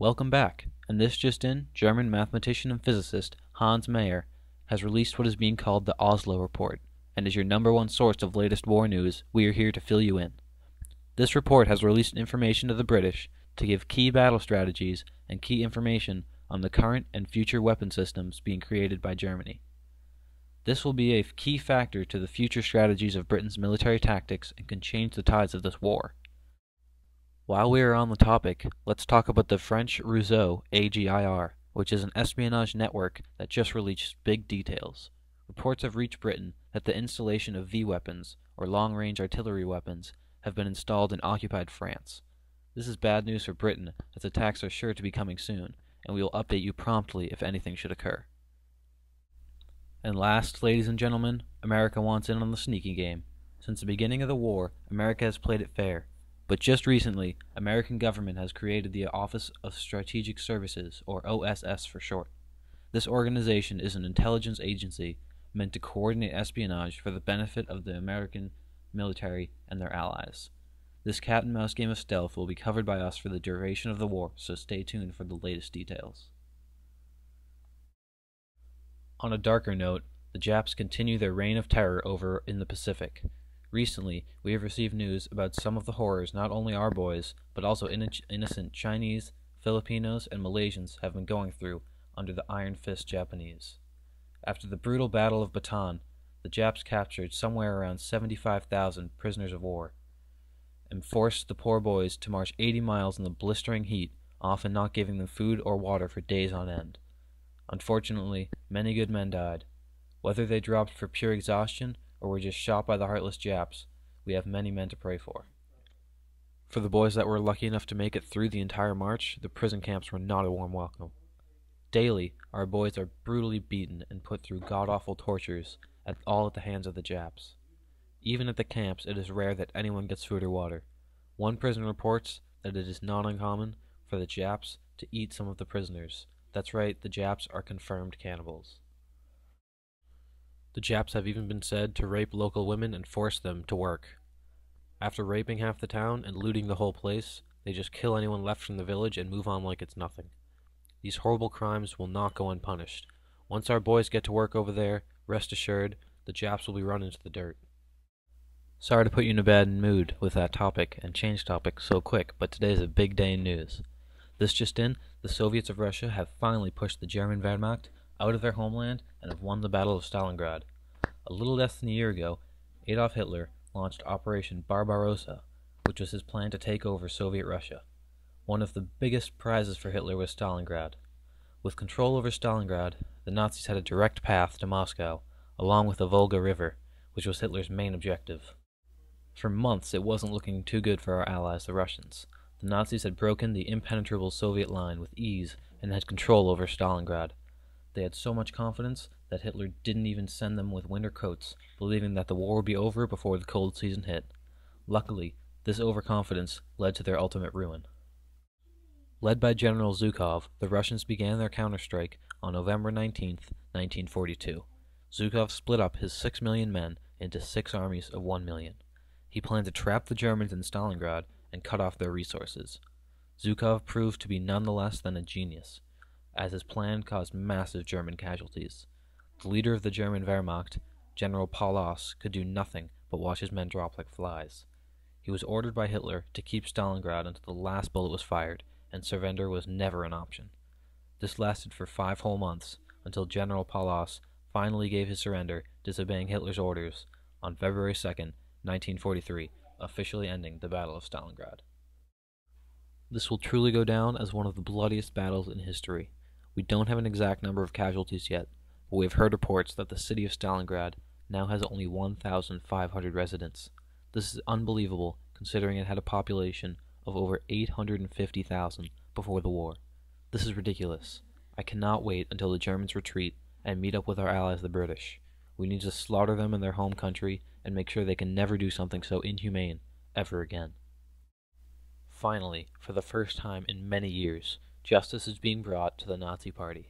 Welcome back, and this just in, German mathematician and physicist Hans Mayer has released what is being called the Oslo Report, and as your #1 source of latest war news, we are here to fill you in. This report has released information to the British to give key battle strategies and key information on the current and future weapon systems being created by Germany. This will be a key factor to the future strategies of Britain's military tactics and can change the tides of this war. While we are on the topic, let's talk about the French Réseau AGIR, which is an espionage network that just released big details. Reports have reached Britain that the installation of V-weapons, or long-range artillery weapons, have been installed in occupied France. This is bad news for Britain, as attacks are sure to be coming soon, and we will update you promptly if anything should occur. And last, ladies and gentlemen, America wants in on the sneaky game. Since the beginning of the war, America has played it fair. But just recently, American government has created the Office of Strategic Services, or OSS for short. This organization is an intelligence agency meant to coordinate espionage for the benefit of the American military and their allies. This cat-and-mouse game of stealth will be covered by us for the duration of the war, so stay tuned for the latest details. On a darker note, the Japs continue their reign of terror over in the Pacific. Recently, we have received news about some of the horrors not only our boys, but also innocent Chinese, Filipinos, and Malaysians have been going through under the Iron Fist Japanese. After the brutal Battle of Bataan, the Japs captured somewhere around 75,000 prisoners of war, and forced the poor boys to march 80 miles in the blistering heat, often not giving them food or water for days on end. Unfortunately, many good men died. Whether they dropped for pure exhaustion or were just shot by the heartless Japs, we have many men to pray for. For the boys that were lucky enough to make it through the entire march, the prison camps were not a warm welcome. Daily, our boys are brutally beaten and put through god-awful tortures, all at the hands of the Japs. Even at the camps, it is rare that anyone gets food or water. One prisoner reports that it is not uncommon for the Japs to eat some of the prisoners. That's right, the Japs are confirmed cannibals. The Japs have even been said to rape local women and force them to work. After raping half the town and looting the whole place, they just kill anyone left from the village and move on like it's nothing. These horrible crimes will not go unpunished. Once our boys get to work over there, rest assured, the Japs will be run into the dirt. Sorry to put you in a bad mood with that topic and change topic so quick, but today is a big day in news. This just in, the Soviets of Russia have finally pushed the German Wehrmacht out of their homeland and have won the Battle of Stalingrad. A little less than a year ago, Adolf Hitler launched Operation Barbarossa, which was his plan to take over Soviet Russia. One of the biggest prizes for Hitler was Stalingrad. With control over Stalingrad, the Nazis had a direct path to Moscow, along with the Volga River, which was Hitler's main objective. For months, it wasn't looking too good for our allies, the Russians. The Nazis had broken the impenetrable Soviet line with ease and had control over Stalingrad. They had so much confidence that Hitler didn't even send them with winter coats, believing that the war would be over before the cold season hit. Luckily, this overconfidence led to their ultimate ruin. Led by General Zhukov, the Russians began their counterstrike on November 19, 1942. Zhukov split up his 6 million men into 6 armies of 1 million. He planned to trap the Germans in Stalingrad and cut off their resources. Zhukov proved to be none the less than a genius, as his plan caused massive German casualties. The leader of the German Wehrmacht, General Paulus, could do nothing but watch his men drop like flies. He was ordered by Hitler to keep Stalingrad until the last bullet was fired, and surrender was never an option. This lasted for 5 whole months, until General Paulus finally gave his surrender, disobeying Hitler's orders, on February 2, 1943, officially ending the Battle of Stalingrad. This will truly go down as one of the bloodiest battles in history. We don't have an exact number of casualties yet, but we have heard reports that the city of Stalingrad now has only 1,500 residents. This is unbelievable, considering it had a population of over 850,000 before the war. This is ridiculous. I cannot wait until the Germans retreat and meet up with our allies the British. We need to slaughter them in their home country and make sure they can never do something so inhumane ever again. Finally, for the first time in many years, justice is being brought to the Nazi Party.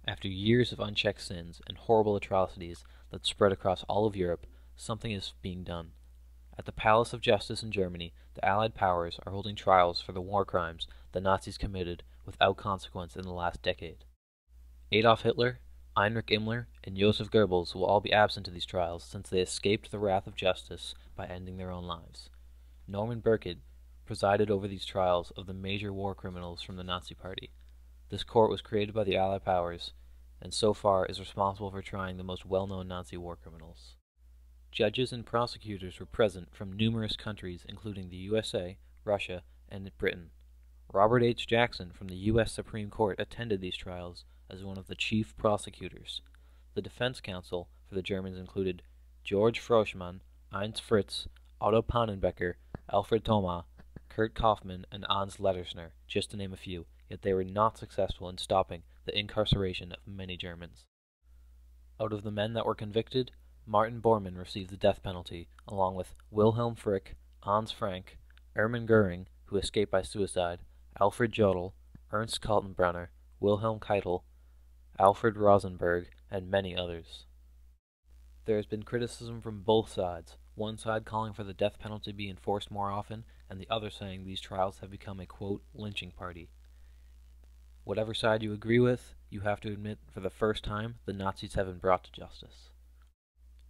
After years of unchecked sins and horrible atrocities that spread across all of Europe, something is being done. At the Palace of Justice in Germany, the Allied powers are holding trials for the war crimes the Nazis committed without consequence in the last decade. Adolf Hitler, Heinrich Himmler, and Joseph Goebbels will all be absent at these trials since they escaped the wrath of justice by ending their own lives. Norman Burkitt presided over these trials of the major war criminals from the Nazi Party. This court was created by the Allied powers, and so far is responsible for trying the most well-known Nazi war criminals. Judges and prosecutors were present from numerous countries including the USA, Russia, and Britain. Robert H. Jackson from the U.S. Supreme Court attended these trials as one of the chief prosecutors. The defense counsel for the Germans included George Froschmann, Heinz Fritz, Otto Pannenbecker, Alfred Thoma, Kurt Kaufmann, and Hans Ledersner, just to name a few, yet they were not successful in stopping the incarceration of many Germans. Out of the men that were convicted, Martin Bormann received the death penalty, along with Wilhelm Frick, Hans Frank, Erwin Goering, who escaped by suicide, Alfred Jodl, Ernst Kaltenbrunner, Wilhelm Keitel, Alfred Rosenberg, and many others. There has been criticism from both sides, one side calling for the death penalty be enforced more often, and the other saying these trials have become a, quote, lynching party. Whatever side you agree with, you have to admit for the first time the Nazis have been brought to justice.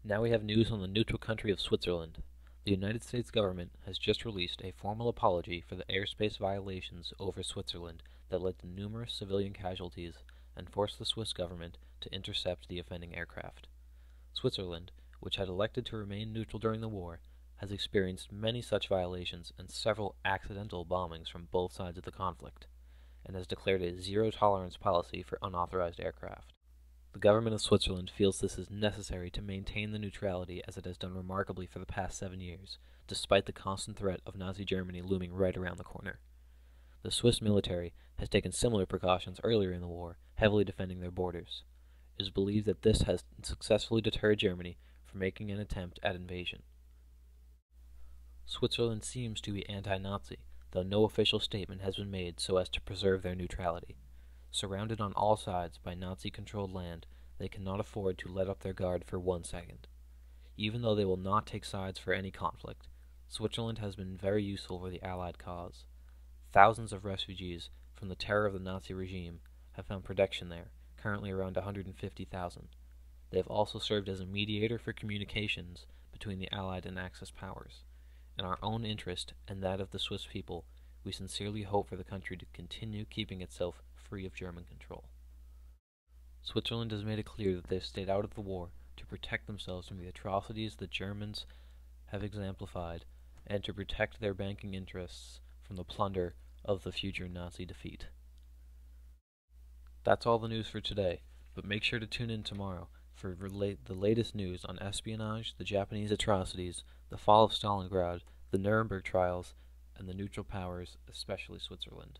Now we have news on the neutral country of Switzerland. The United States government has just released a formal apology for the airspace violations over Switzerland that led to numerous civilian casualties and forced the Swiss government to intercept the offending aircraft. Switzerland, which had elected to remain neutral during the war, has experienced many such violations and several accidental bombings from both sides of the conflict, and has declared a zero-tolerance policy for unauthorized aircraft. The government of Switzerland feels this is necessary to maintain the neutrality as it has done remarkably for the past 7 years, despite the constant threat of Nazi Germany looming right around the corner. The Swiss military has taken similar precautions earlier in the war, heavily defending their borders. It is believed that this has successfully deterred Germany from making an attempt at invasion. Switzerland seems to be anti-Nazi, though no official statement has been made so as to preserve their neutrality. Surrounded on all sides by Nazi-controlled land, they cannot afford to let up their guard for 1 second. Even though they will not take sides for any conflict, Switzerland has been very useful for the Allied cause. Thousands of refugees from the terror of the Nazi regime have found protection there, currently around 150,000. They have also served as a mediator for communications between the Allied and Axis powers. In our own interest and that of the Swiss people, we sincerely hope for the country to continue keeping itself free of German control. Switzerland has made it clear that they have stayed out of the war to protect themselves from the atrocities the Germans have exemplified and to protect their banking interests from the plunder of the future Nazi defeat. That's all the news for today, but make sure to tune in tomorrow for the latest news on espionage, the Japanese atrocities, the fall of Stalingrad, the Nuremberg trials, and the neutral powers, especially Switzerland.